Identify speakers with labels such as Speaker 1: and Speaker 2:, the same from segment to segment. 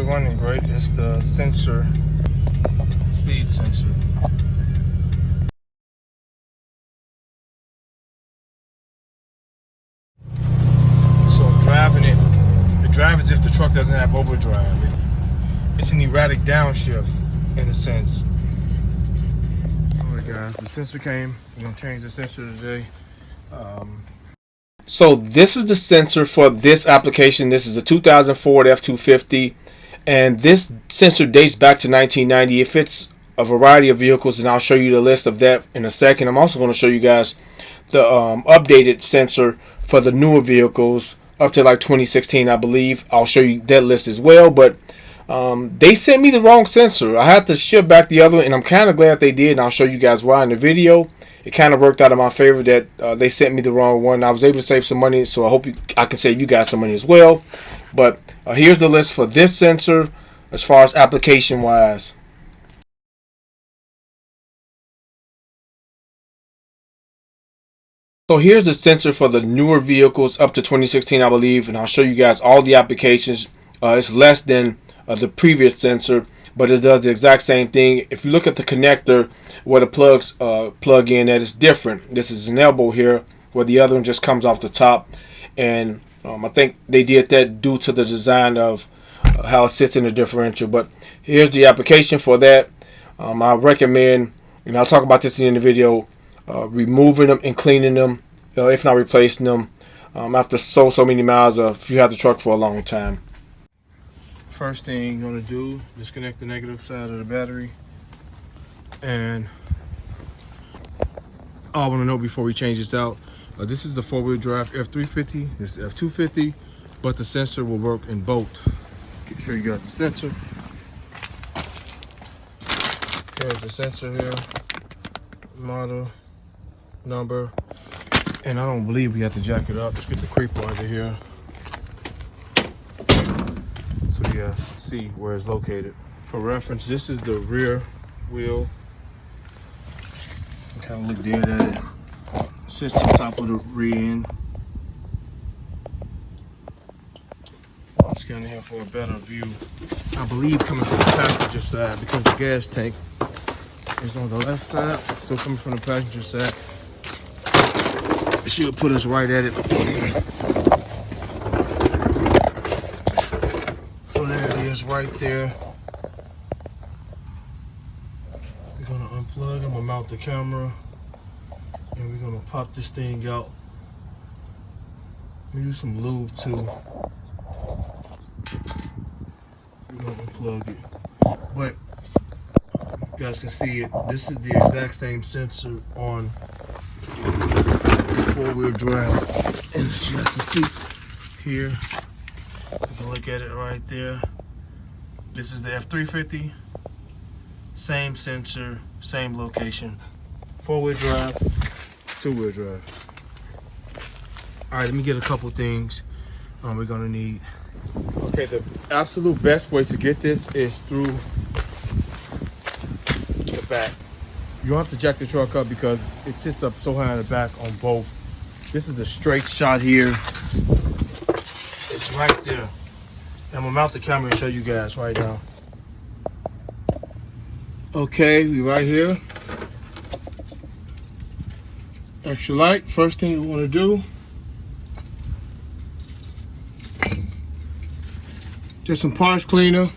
Speaker 1: sensor running great. It's the sensor, speed sensor. So I'm driving it. It drives as if the truck doesn't have overdrive. It's an erratic downshift in a sense. Alright guys, the sensor came. We're gonna change the sensor today. So this is the sensor for this application. This is a 2000 Ford F250, and this sensor dates back to 1990. It fits a variety of vehicles, and I'll show you the list of that in a second. I'm also going to show you guys the updated sensor for the newer vehicles up to like 2016, I believe. I'll show you that list as well, but they sent me the wrong sensor. I had to ship back the other one, and I'm kind of glad they did, and I'll show you guys why in the video. It kind of worked out in my favor that they sent me the wrong one. I was able to save some money, so I hope I can save you guys some money as well. But here's the list for this sensor as far as application wise. So here's the sensor for the newer vehicles up to 2016, I believe, and I'll show you guys all the applications. It's less than the previous sensor, but it does the exact same thing. If you look at the connector where the plugs plug in, that is different. This is an elbow here where the other one just comes off the top, and I think they did that due to the design of how it sits in the differential. But here's the application for that. I recommend, and I'll talk about this in the video, removing them and cleaning them, if not replacing them, after so many miles if you have the truck for a long time. First thing you're going to do, disconnect the negative side of the battery. And all I want to know before we change this out, this is the four-wheel drive F350, this is F250, but the sensor will work in both. Make sure you got the sensor. Here's the sensor here, model, number, and I don't believe we have to jack it up. Let's get the creeper under here so you guys see where it's located. For reference, this is the rear wheel. Kind of look dead at it. It sits on top of the rear end. Let's get in here for a better view. I believe coming from the passenger side, because the gas tank is on the left side, so coming from the passenger side, it should put us right at it. So there it is right there. We're gonna unplug, I'm gonna mount the camera, and we're gonna pop this thing out. We use some lube too. We're gonna unplug it. But you guys can see it. This is the exact same sensor on the four-wheel drive. And as you guys can see here, you can look at it right there. This is the F350. Same sensor, same location. Four-wheel drive, two-wheel drive. All right, let me get a couple things we're gonna need. Okay, the absolute best way to get this is through the back. You don't have to jack the truck up because it sits up so high in the back on both. This is the straight shot here. It's right there. I'm gonna mount the camera and show you guys right now. Okay, we right here. Extra light. First thing we want to do, just some parts cleaner.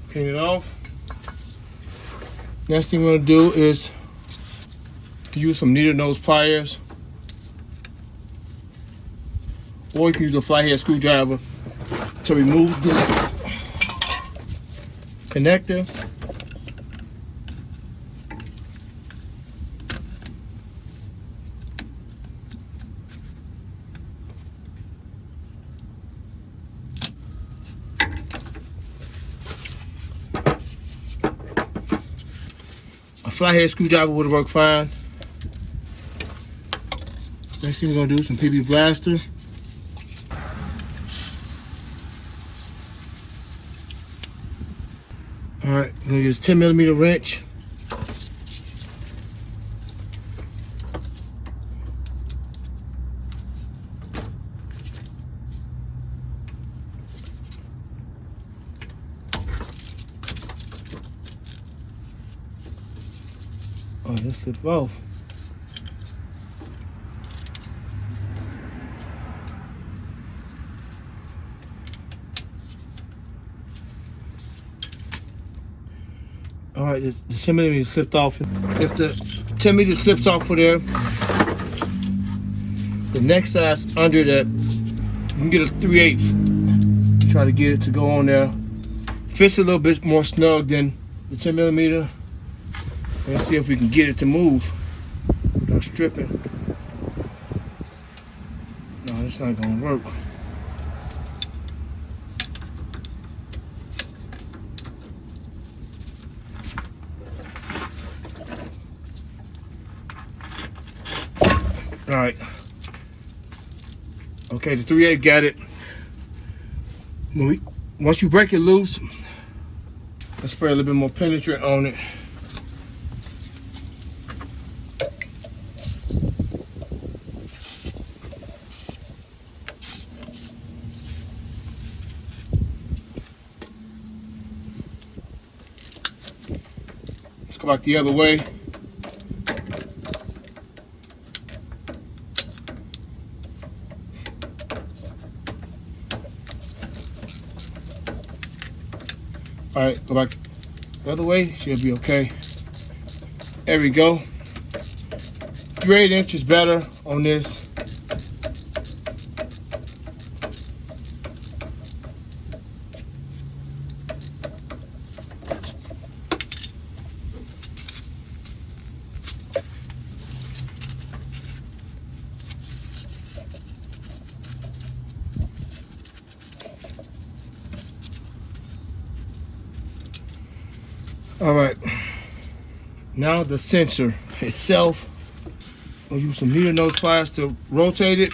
Speaker 1: Clean it off. Next thing we're gonna do is use some needle nose pliers, or you can use a flathead screwdriver to remove this connector. A flathead screwdriver would work fine. Next thing we're gonna do is some PB Blaster. All right, I'm gonna use 10mm wrench.
Speaker 2: Oh, this slipped off. All right, the 10 millimeter slipped off. If the 10 millimeter slips off for there, the next size under that, you can get a 3/8. Try to get it to go on there. Fits a little bit more snug than the 10 millimeter. Let's see if we can get it to move without stripping. No, it's not gonna work. All right. Okay, the 3/8 got it. Once you break it loose, let's spray a little bit more penetrant on it. Let's go back the other way. All right, go back the other way, should be okay. There we go. 3/8 inches better on this. All right, now the sensor itself, I'll use some needle nose pliers to rotate it.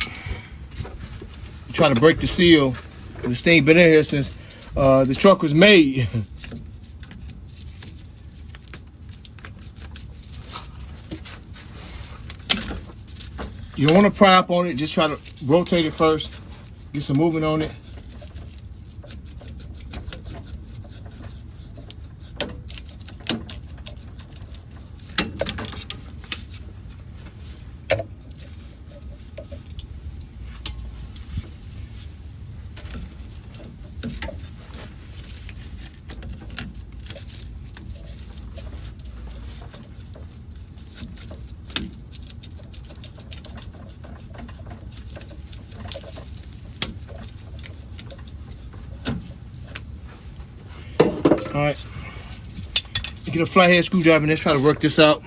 Speaker 2: Try to break the seal. This thing been in here since the truck was made. You don't want to pry up on it, just try to rotate it first. Get some movement on it. All right, get a flathead screwdriver and let's try to work this out.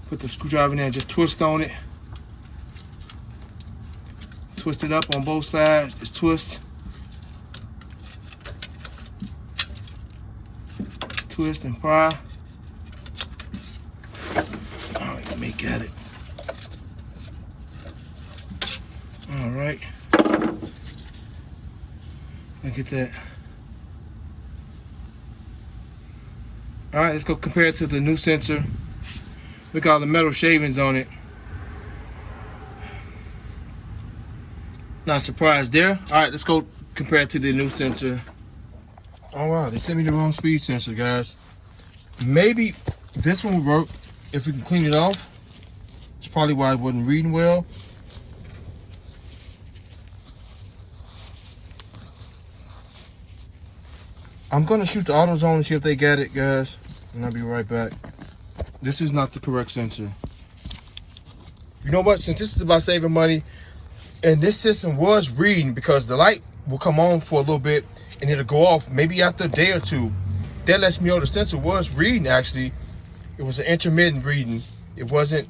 Speaker 2: Put the screwdriver in there and just twist on it. Twist it up on both sides, just twist. Twist and pry. Got it. All right. Look at that. All right, let's go compare it to the new sensor. Look at all the metal shavings on it. Not surprised there. All right, let's go compare it to the new sensor. Oh wow, they sent me the wrong speed sensor, guys. Maybe this one will work if we can clean it off. That's probably why it wasn't reading well. I'm gonna shoot the AutoZone and see if they got it, guys, and I'll be right back. This is not the correct sensor. You know what? Since this is about saving money, and this system was reading, because the light will come on for a little bit and it'll go off maybe after a day or two. That lets me know the sensor was reading. Actually, it was an intermittent reading. It wasn't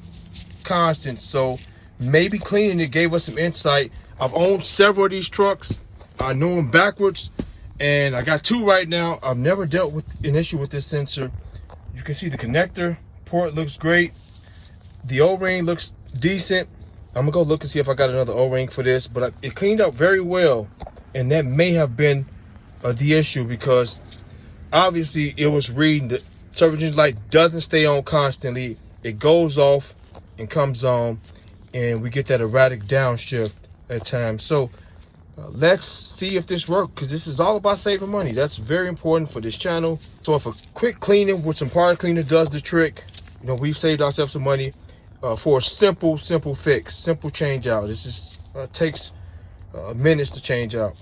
Speaker 2: constant, so maybe cleaning it gave us some insight. I've owned several of these trucks. I know them backwards, and I got two right now. I've never dealt with an issue with this sensor. You can see the connector port looks great. The O-ring looks decent. I'm gonna go look and see if I got another O-ring for this, but it cleaned up very well, and that may have been the issue, because obviously it was reading. The service engine light doesn't stay on constantly. It goes off and comes on, and we get that erratic downshift at times. So let's see if this works, because this is all about saving money. That's very important for this channel. So if a quick cleaning with some part cleaner does the trick, you know, we've saved ourselves some money for a simple fix, simple change out. This is takes minutes to change out.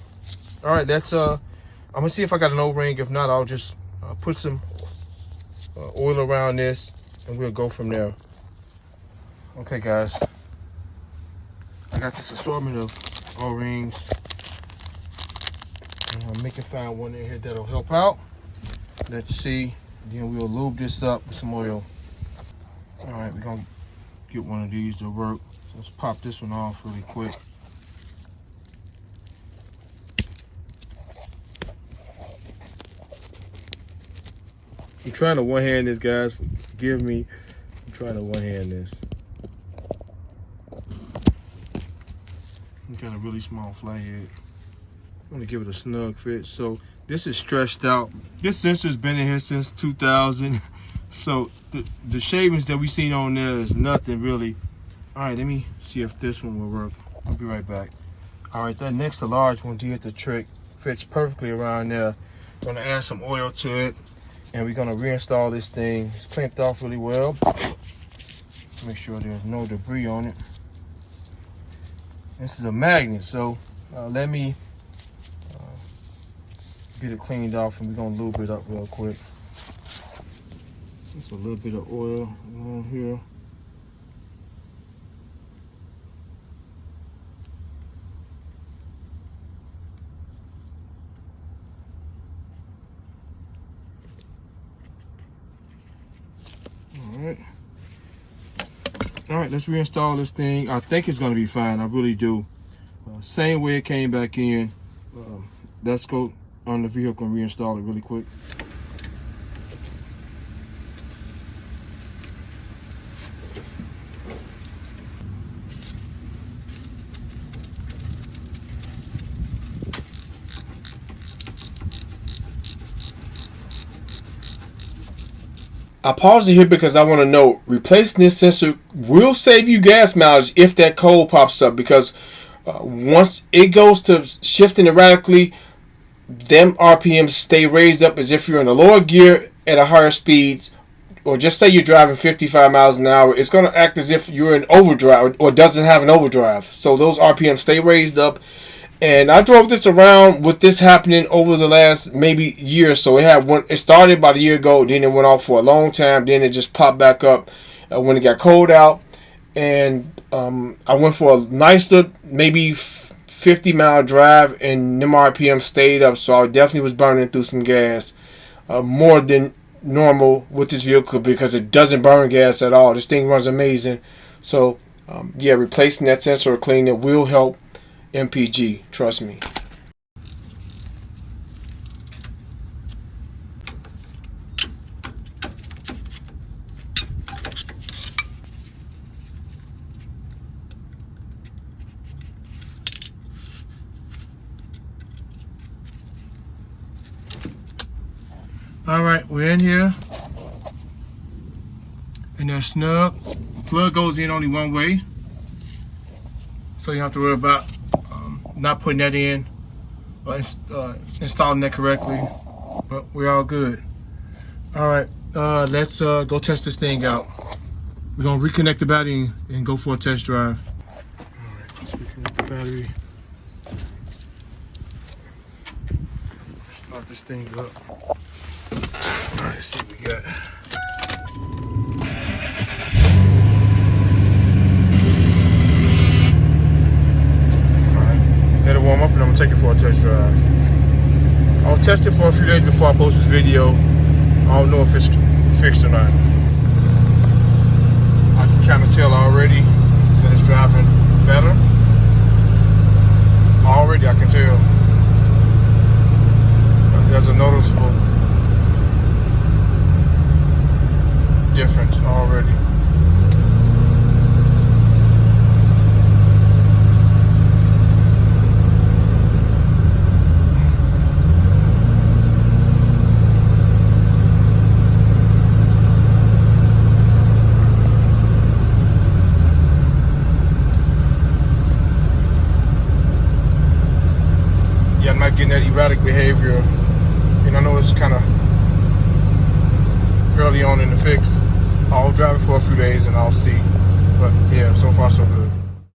Speaker 2: All right, that's I'm gonna see if I got an O-ring. If not, I'll just put some oil around this and we'll go from there. Okay guys, I got this assortment of O-rings. I'm making find one in here that'll help out. Let's see. Then we'll lube this up with some oil. All right, we're gonna get one of these to work. So let's pop this one off really quick. I'm trying to one-hand this, guys. Forgive me. I'm trying to one-hand this. Got a really small flathead. I'm gonna give it a snug fit. So this is stretched out. This sensor's been in here since 2000. So the shavings that we seen on there is nothing really. All right, let me see if this one will work. I'll be right back. All right, that next to large one did the trick. Fits perfectly around there. Gonna add some oil to it, and we're gonna reinstall this thing. It's clamped off really well. Make sure there's no debris on it. This is a magnet, so let me get it cleaned off, and we're gonna lube it up real quick. Just a little bit of oil on here. All right, let's reinstall this thing. I think it's gonna be fine, I really do. Same way it came back in. Let's go on the vehicle and reinstall it really quick.
Speaker 1: I paused it here because I want to know, replacing this sensor will save you gas mileage if that code pops up, because once it goes to shifting erratically, them RPMs stay raised up as if you're in a lower gear at a higher speeds, or just say you're driving 55 miles an hour, it's going to act as if you're in overdrive or doesn't have an overdrive. So those RPMs stay raised up. And I drove this around with this happening over the last maybe year or so. It started about a year ago, then it went off for a long time, then it just popped back up when it got cold out. And I went for a nicer, maybe 50-mile drive, and them RPM stayed up, so I definitely was burning through some gas, more than normal with this vehicle, because it doesn't burn gas at all. This thing runs amazing. So yeah, replacing that sensor or cleaning it will help MPG, trust me.
Speaker 2: All right, we're in here, and they're snug. Plug goes in only one way, so you don't have to worry about not putting that in or installing that correctly, but we're all good. All right, let's go test this thing out. We're gonna reconnect the battery and go for a test drive. All right, let's reconnect the battery. Start this thing up. All right, let's see what we got. Let it warm up, and I'm gonna take it for a test drive. I'll test it for a few days before I post this video. I don't know if it's fixed or not. I can kind of tell already that it's driving better. Already I can tell. There's a noticeable difference already. getting that erratic behavior. And I know it's kind of early on in the fix. I'll drive it for a few days and I'll see. But yeah, so far so good.